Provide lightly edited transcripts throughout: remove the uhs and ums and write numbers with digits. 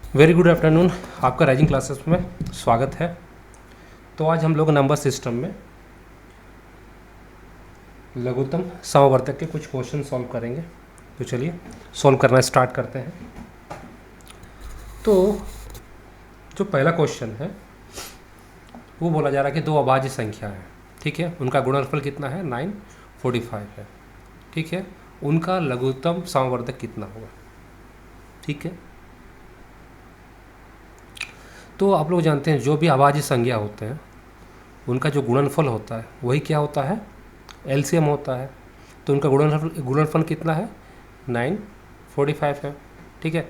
Very good afternoon. आपका rising classes में स्वागत है। तो आज हम लोग नंबर सिस्टम में लघुत्तम समवर्तक के कुछ क्वेश्चन सॉल्व करेंगे। तो चलिए सॉल्व करना स्टार्ट करते हैं। तो जो पहला क्वेश्चन है वो बोला जा रहा है कि दो अभाज्य संख्या है, ठीक है, उनका गुणनफल कितना है 945 है, ठीक है, उनका लघुत्तम समवर्तक कितना होगा, ठीक है। तो आप लोग जानते हैं जो भी अभाज्य संख्या होते हैं उनका जो गुणनफल होता है वही क्या होता है, एलसीएम होता है। तो उनका गुणनफल कितना है 945 है, ठीक है।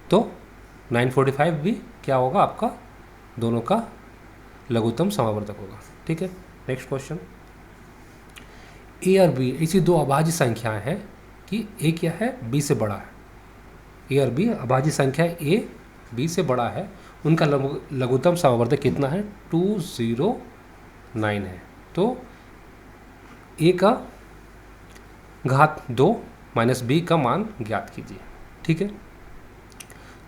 तो 945 भी क्या होगा, आपका दोनों का लघुत्तम समवर्तक होगा, ठीक है। नेक्स्ट क्वेश्चन, ए और बी ऐसी दो अभाज्य संख्याएं हैं कि ए क्या है, बी से बड़ा है। ए और बी अभाज्य संख्या ए बी से बड़ा है, उनका लघुत्तम समवर्तक कितना है 209 है। तो ए का घात 2 माइनस बी का मान ज्ञात कीजिए, ठीक है।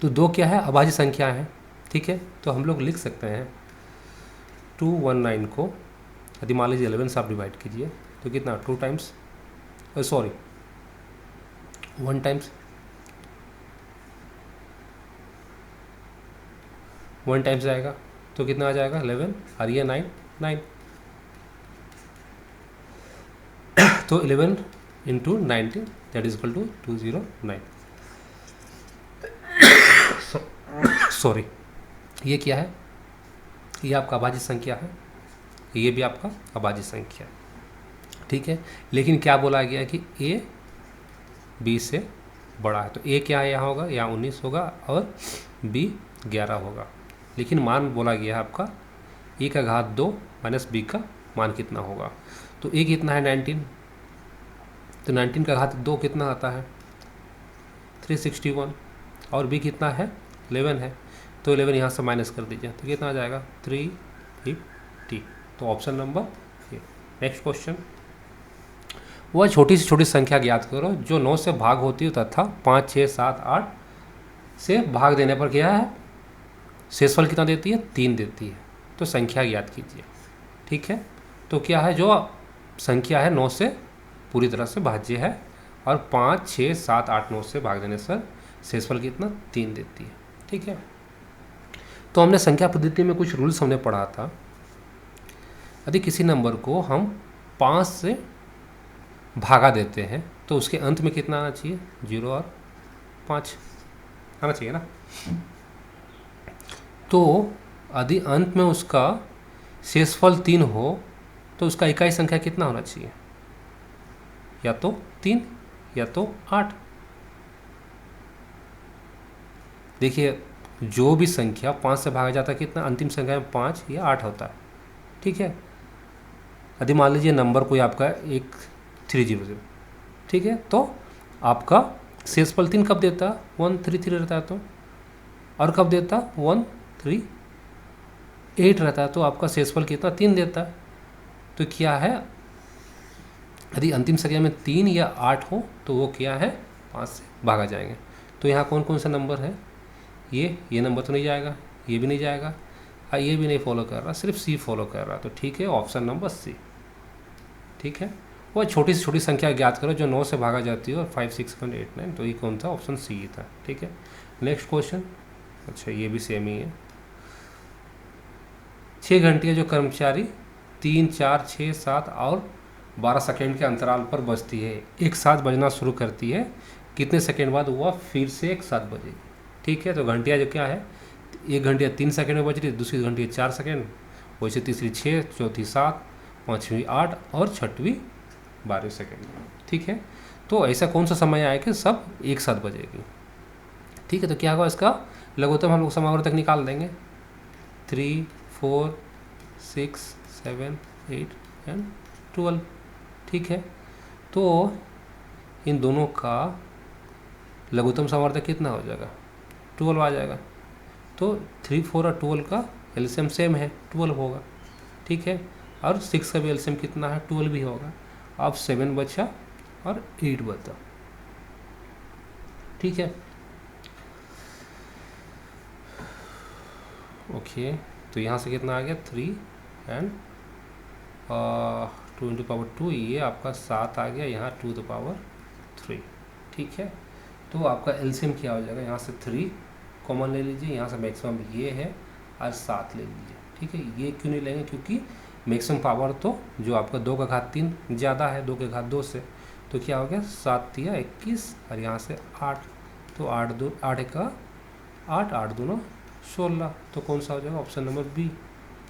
तो दो क्या है, अभाज्य संख्या है, ठीक है। तो हम लोग लिख सकते हैं 219 को यदि मान लीजिए 11 से आप डिवाइड कीजिए तो कितना 2 टाइम्स 1 टाइम्स 1 टाइम्स जाएगा तो कितना आ जाएगा 11 और ये 9 तो 11 into 19 that is equal to 209। Sorry, ये क्या है, ये आपका अभाज्य संख्या है, ये भी आपका अभाज्य संख्या है, ठीक है। लेकिन क्या बोला गया है कि ए बी से बड़ा है। तो ए क्या है, यहाँ होगा, यहाँ 19 होगा और बी 11 होगा। लेकिन मान बोला गया है आपका ए का घात 2 माइनस बी का मान कितना होगा। तो ए कितना है 19, तो 19 का घात 2 कितना आता है 361 और बी कितना है 11 है। तो 11 यहाँ से माइनस कर दीजिए तो कितना आ जाएगा 350। तो option number A. Next question, वह छोटी से छोटी संख्या ज्ञात करो जो 9 से भाग होती है तथा 5, 6, 7, 8 से भाग देने पर क्या है शेषफल कितना देती है 3 देती है। तो संख्या ज्ञात कीजिए, ठीक है। तो क्या है, जो संख्या है 9 से पूरी तरह से भाज्य है और 5, 6, 7, 8, 9 से भाग देने से शेषफल कितना 3 देती है, ठीक है। तो हमने संख्या पद्धति में कुछ रूल्स हमने पढ़ा था। यदि किसी नंबर को हम 5 से भागा देते हैं तो उसके अंत में कितना आना चाहिए 0 और 5 आना चाहिए ना। तो यदि अंत में उसका शेषफल 3 हो तो उसका इकाई संख्या कितना होना चाहिए, या तो 3 या तो 8। देखिए जो भी संख्या 5 से भागा जाता है कितना, अंतिम संख्या में 5 या 8 होता है, ठीक है। यदि मान लीजिए नंबर कोई आपका 1300, ठीक है, तो आपका शेषफल 3 कब देता 133 रहता है, तो और कब देता 138 रहता है, तो आपका शेषफल कितना 3 देता है। तो क्या है, यदि अंतिम संख्या में 3 या 8 हो तो वो क्या है 5 से भागा जाएंगे। तो यहाँ कौन कौन सा नंबर है, ये नंबर तो नहीं जाएगा, ये भी नहीं जाएगा और ये भी नहीं फॉलो कर रहा, सिर्फ सी फॉलो कर रहा। तो ठीक है, ऑप्शन नंबर सी, ठीक है। वह छोटी से छोटी संख्या ज्ञात करो जो 9 से भागा जाती है और 5, 6, 7, 8, 9। तो ये कौन था, ऑप्शन सी था, ठीक है। नेक्स्ट क्वेश्चन, अच्छा ये भी सेम ही है। 6 घंटियाँ जो कर्मचारी 3, 4, 6, 7 और 12 सेकेंड के अंतराल पर बजती है, एक साथ बजना शुरू करती है, कितने सेकेंड बाद वह फिर से एक साथ बजेगी, ठीक है। तो घंटियाँ जो क्या है, एक घंटिया 3 सेकेंड में बज रही है, दूसरी घंटिया 4 सेकेंड, वैसे तीसरी 6, चौथी 7, पाँचवीं 8 और छठवीं 12 सेकेंड, ठीक है। तो ऐसा कौन सा समय आए कि सब एक साथ बजेगी, ठीक है। तो क्या होगा, इसका लघुत्तम हम लोग समवर्तक निकाल देंगे 3, 4, 6, 7, 8 एंड 12, ठीक है। तो इन दोनों का लघुत्तम समवर्तक कितना हो जाएगा 12 आ जाएगा। तो 3, 4 और 12 का एलसीएम सेम है 12 होगा, ठीक है। और 6 का भी एलसीएम कितना है 12 भी होगा। अब 7 बचा और 8 बचा, ठीक है। ओके, तो यहाँ से कितना आ गया 3 एंड 2 इंटू पावर 2, ये आपका 7 आ गया, यहाँ 2 द पावर 3। ठीक है, तो आपका एलसीएम क्या हो जाएगा, यहाँ से 3 कॉमन ले लीजिए, यहाँ से मैक्सिमम ये है और 7 ले लीजिए। ठीक है, ये क्यों नहीं लेंगे, क्योंकि मैक्सिमम पावर तो जो आपका 2 का घात 3 ज़्यादा है 2 के घात 2 से, तो क्या हो गया 7 तिया 21 और यहाँ से 8, तो 8 का 8, 8 दूना 16, तो कौन सा हो जाएगा, option number B.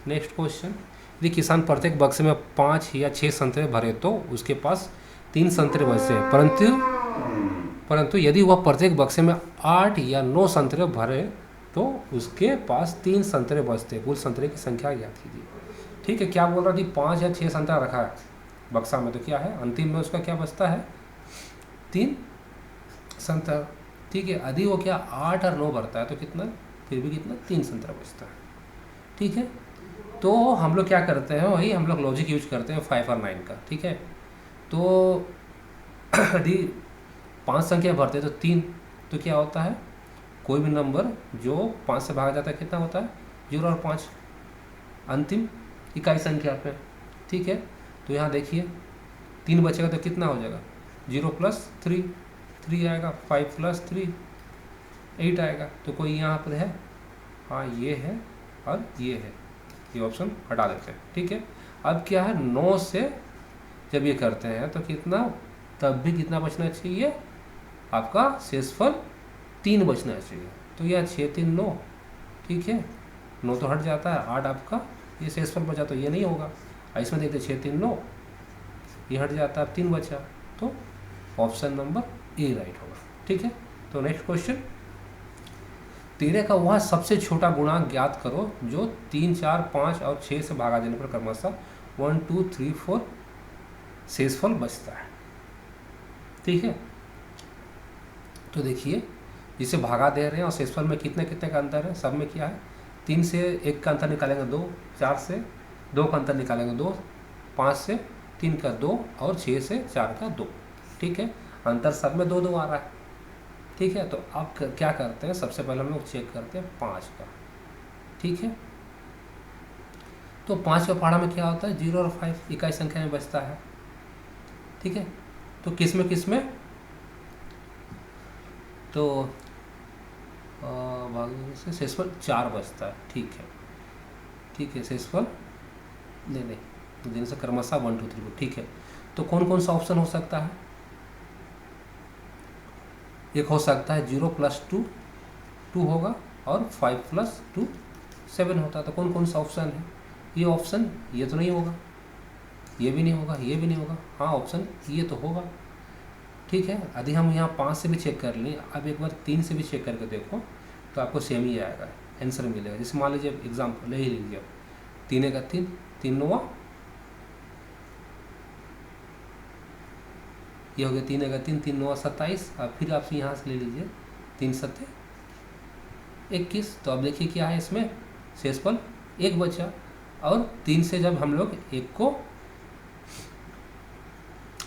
Next question, यदि किसान प्रत्येक बक्से में 5 या 6 संतरे भरे तो उसके पास 3 संतरे बचे हैं, परंतु यदि वह प्रत्येक बक्से में 8 या 9 संतरे भरे तो उसके पास 3 संतरे बचते, कुल संतरे की संख्या ज्ञात कीजिए। ठीक है, क्या बोल रहा थी, 5 या 6 संतरा रखा है बक्सा में, तो क्या है अंतिम में उसका क्या बचता है 3 संतरा। ठीक है, यदि वो क्या 8 और 9 भरता है तो कितना, फिर भी कितना 3 संतरा बचता है। ठीक है, तो हम लोग क्या करते हैं, वही हम लोग लॉजिक यूज करते हैं 5 और 9 का। ठीक है, तो यदि 5 संख्या भरते हैं तो 3, तो क्या होता है कोई भी नंबर जो 5 से भागा जाता है कितना होता है 0 और 5 अंतिम इकाई संख्या पे। ठीक है, तो यहाँ देखिए 3 बचेगा तो कितना हो जाएगा 0 + 3, 3 आएगा, 5 + 3 8 आएगा, तो कोई यहाँ पर है, हाँ ये है और ये है, ये ऑप्शन हटा देते हैं। ठीक है, अब क्या है 9 से जब ये करते हैं तो कितना, तब भी कितना बचना चाहिए आपका शेषफल 3 बचना चाहिए, तो यह 6 3 9। ठीक है, 9 तो हट जाता है, 8 आपका ये शेषफल बचा, तो ये नहीं होगा, इसमें देखते 6 3 9 ये हट जाता है, 3 बचा, तो ऑप्शन नंबर ए राइट होगा। ठीक है, तो नेक्स्ट क्वेश्चन, 13 का वह सबसे छोटा गुणांक ज्ञात करो जो 3 4 5 और 6 से भागा देने पर क्रमशः 1 2 3 4 शेषफल बचता है। ठीक है, तो देखिए जिसे भागा दे रहे हैं और शेषफल में कितने कितने का अंतर है, सब में क्या है 3 से 1 का अंतर निकालेंगे 2, 4 से 2 का अंतर निकालेंगे 2, 5 से 3 का 2 और 6 से 4 का 2। ठीक है, अंतर सब में 2 2 आ रहा है। ठीक है, तो अब क्या करते हैं, सबसे पहले हम लोग चेक करते हैं 5 का। ठीक है, तो 5 का पहाड़ा में क्या होता है 0 और 5 इकाई संख्या में बचता है। ठीक है, तो किस में तो भाग से शेषफल 4 बचता है। ठीक है, शेषफल नहीं दिन से क्रमशः 1 2 3 4। ठीक है, तो कौन कौन सा ऑप्शन हो सकता है, एक हो सकता है 0 + 2 2 होगा और 5 + 2 7 होता है, तो कौन कौन सा ऑप्शन है, ये ऑप्शन ये तो नहीं होगा, ये भी नहीं होगा, ये भी नहीं होगा, हाँ ऑप्शन ये तो होगा। ठीक है, यदि हम यहाँ 5 से भी चेक कर लें, अब एक बार 3 से भी चेक करके देखो तो आपको सेम ही आएगा, आंसर मिलेगा। जैसे मान लीजिए एग्जाम्पल ले ही लीजिए, 3 का 3 3 9 ये हो गया, 3 का 3 3 9 27, अब फिर आप यहाँ से ले लीजिए 3 7 21, तो अब देखिए क्या है इसमें शेषफल 1 बचा, और 3 से जब हम लोग 1 को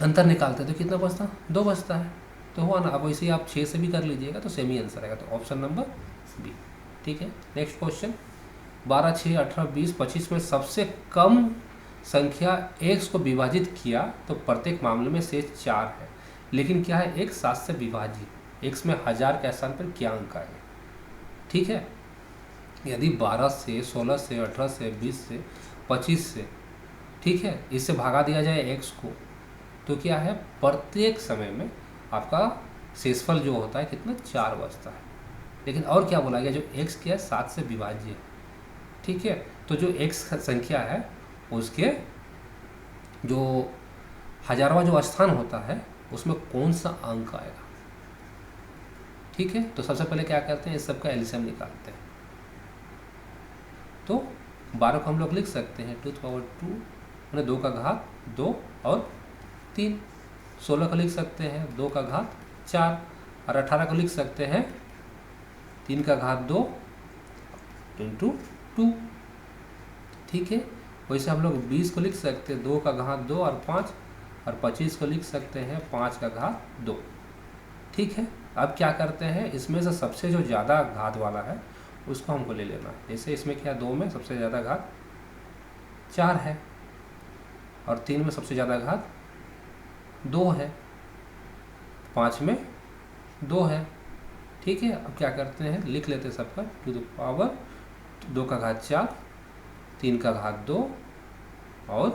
अंतर निकालते हैं तो कितना बचता 2 बचता है, तो हुआ ना। अब वैसे ही आप 6 से भी कर लीजिएगा तो सेम ही आंसर आएगा, तो ऑप्शन नंबर बी। ठीक है, नेक्स्ट क्वेश्चन, 12 6 18 20 25 में सबसे कम संख्या x को विभाजित किया तो प्रत्येक मामले में शेष 4 है, लेकिन क्या है x 7 से विभाजित, x में 1000 के स्थान पर क्या अंक आएगा। ठीक है, यदि 12 से 16 से 18 से 20 से 25 से, ठीक है, इससे भागा दिया जाए x को, तो क्या है प्रत्येक समय में आपका शेषफल जो होता है कितना 4 बचता है। लेकिन और क्या बोला गया, जो x क्या है 7 से विभाज्य है। ठीक है, तो जो x संख्या है उसके जो हजारवा जो स्थान होता है उसमें कौन सा अंक आएगा। ठीक है, तो सबसे पहले क्या करते हैं, इस सब का एलसीएम निकालते हैं। तो 12 को हम लोग लिख सकते हैं 2 पावर 2 मैंने 2 का घात 2 और 3, 16 को लिख सकते हैं 2 का घात 4, और 18 को लिख सकते हैं 3 का घात 2 इंटू 2। ठीक है, वैसे हम लोग 20 को लिख सकते हैं 2 का घात 2 और 5, और 25 को लिख सकते हैं 5 का घात 2। ठीक है, अब क्या करते हैं, इसमें से सबसे जो ज़्यादा घात वाला है उसको हमको ले लेना। जैसे इसमें क्या 2 में सबसे ज़्यादा घात 4 है और 3 में सबसे ज़्यादा घात 2 है, 5 में 2 है। ठीक है, अब क्या करते हैं, लिख लेते हैं सबका टू द पावर 2 का घात 4, 3 का घात 2 और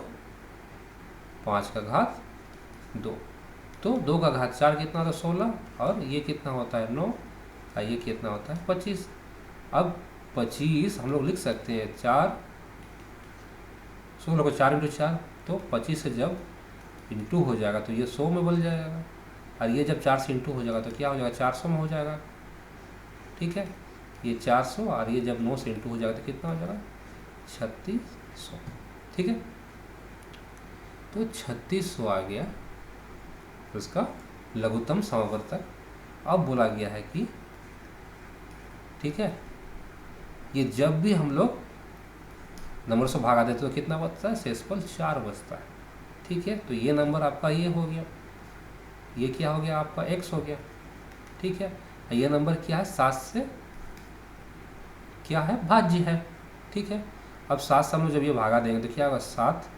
5 का घात 2। तो 2 का घात 4 कितना होता है 16 और ये कितना होता है 9 और ये कितना होता है 25। अब 25 हम लोग लिख सकते हैं 4, 16 को 4 इंटू 4, तो 25 से जब इंटू हो जाएगा तो ये 100 में बदल जाएगा और ये जब 4 से इंटू हो जाएगा तो क्या हो जाएगा 400 में हो जाएगा। ठीक है, ये 400 और ये जब 9 से इंटू हो जाएगा तो कितना हो जाएगा 3600। ठीक है, तो 3600 आ गया उसका लघुत्तम समवर्तक। अब बोला गया है कि ठीक है, ये जब भी हम लोग नंबर से भागा देते तो कितना बचता है, शेषफल 4 बचता है। ठीक है, तो ये नंबर आपका ये हो गया, ये क्या हो गया आपका x हो गया। ठीक है, ये नंबर क्या है 7 से क्या है भाज्य है। ठीक है, अब 7 से हम लोग जब ये भागा देंगे तो क्या होगा 7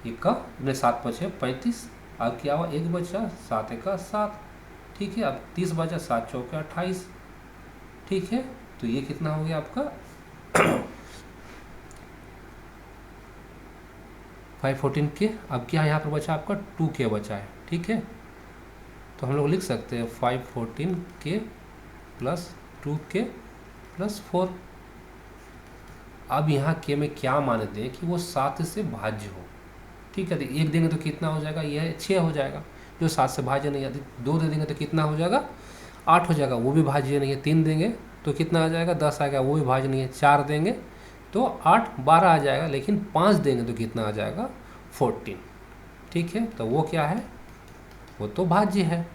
1 ने 7 बचे 35, अब क्या हुआ 1 बचा 7 1 7। ठीक है, अब 30 बचा 7 चौके 28। ठीक है, तो ये कितना हो गया आपका 514 के। अब क्या यहाँ पर बचा आपका 2k बचा है। ठीक है, तो हम लोग लिख सकते हैं 514 के प्लस 2k प्लस 4। अब यहाँ के में क्या मान दें कि वो 7 से भाज्य हो। ठीक है, तो 1 देंगे तो कितना हो जाएगा, यह 6 हो जाएगा, जो 7 से भाज्य नहीं है। 2 दे देंगे तो कितना हो जाएगा 8 हो जाएगा, वो भी भाज्य नहीं है। 3 देंगे तो कितना आ जाएगा 10 आ गया, वो भी भाज्य नहीं है। 4 देंगे तो 8 12 आ जाएगा, लेकिन 5 देंगे तो कितना आ जाएगा 14। ठीक है, तो वो क्या है, वो तो भाज्य है।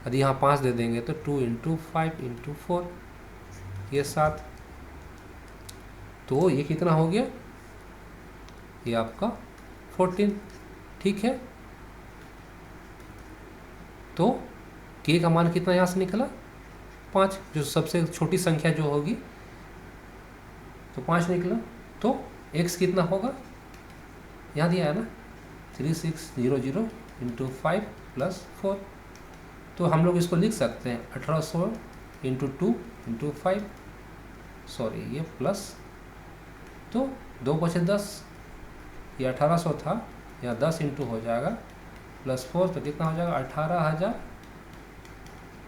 यदि यहाँ 5 दे देंगे तो 2 इंटू 5 इंटू 4 ये 7, तो ये कितना हो गया, ये आपका 14। ठीक है, तो k का मान कितना यहाँ से निकला 5, जो सबसे छोटी संख्या जो होगी तो 5 निकला। तो x कितना होगा, यहाँ दिया है ना 3600 इंटू 5 प्लस 4। तो हम लोग इसको लिख सकते हैं 1800 इंटू 2 इंटू 5, सॉरी ये प्लस, तो 2 बचे 10, ये 1800 था, यहाँ 10 इंटू हो जाएगा प्लस 4, तो कितना हो जाएगा 18000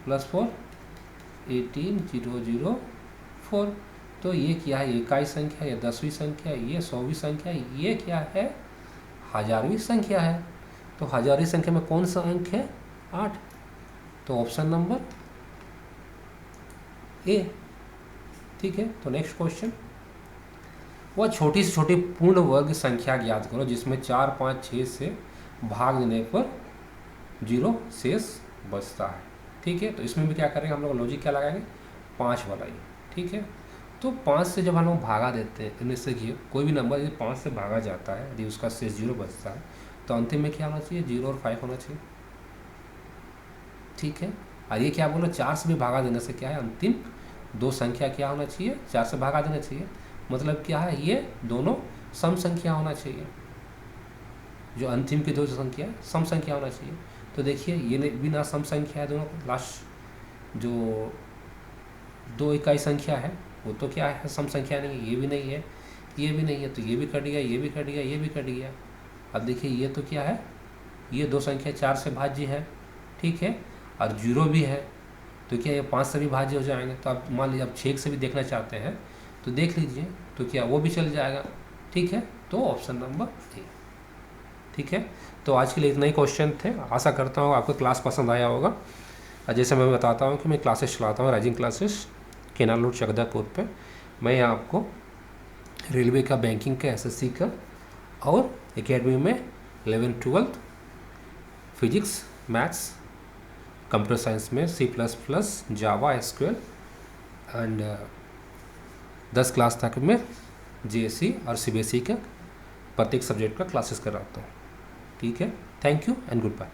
प्लस 4 18004। तो ये क्या है, इकाई संख्या, ये 10वीं संख्या, ये 100वीं संख्या, ये क्या है 1000वीं संख्या है। तो 1000वीं संख्या में कौन सा अंक है 8, तो ऑप्शन नंबर ए। ठीक है, तो नेक्स्ट क्वेश्चन, वह छोटी से छोटी पूर्ण वर्ग संख्या ज्ञात करो जिसमें 4 5 6 से भाग देने पर 0 शेष बचता है। ठीक है, तो इसमें भी क्या करेंगे हम लोग, लॉजिक क्या लगाएंगे 5 वाला ही। ठीक है, तो 5 से जब हम लोग भागा देते हैं, इनमें से कोई भी नंबर यदि 5 से भागा जाता है, यदि उसका शेष 0 बचता है, तो अंतिम में क्या होना चाहिए 0 और 5 होना चाहिए। ठीक है, और ये क्या बोलो 4 से भी भागा देने से क्या है, अंतिम 2 संख्या क्या होना चाहिए 4 से भागा देना चाहिए। मतलब क्या है, ये दोनों सम संख्या होना चाहिए, जो अंतिम की 2 संख्या सम संख्या होना चाहिए। तो देखिए ये भी ना सम संख्या है, दोनों लास्ट जो 2 इकाई संख्या है वो तो क्या है सम संख्या नहीं है, ये भी नहीं है, ये भी नहीं है, तो ये भी कट गया, ये भी कट गया, ये भी कट गया। अब देखिए ये तो क्या है, ये 2 संख्या 4 से भाज्य है। ठीक है, और 0 भी है, तो क्या ये 5 से भी भाज्य हो जाएंगे। तो आप मान लीजिए आप 6 से भी देखना चाहते हैं तो देख लीजिए, तो क्या वो भी चल जाएगा। ठीक है, तो ऑप्शन नंबर ए। ठीक है, तो आज के लिए इतना ही क्वेश्चन थे। आशा करता हूँ आपको क्लास पसंद आया होगा। और जैसे मैं बताता हूँ कि मैं क्लासेस चलाता हूँ, राइजिंग क्लासेस केनाल रोड चकदापुर पे। मैं यहाँ आपको रेलवे का, बैंकिंग का, एसएससी का और एकेडमी में 11th 12th physics, maths, computer science में C++, Java, SQL and 10 class तक में JSE और CBSE का प्रत्येक सब्जेक्ट का क्लासेस कराता हूँ। ठीक है, thank you and good bye.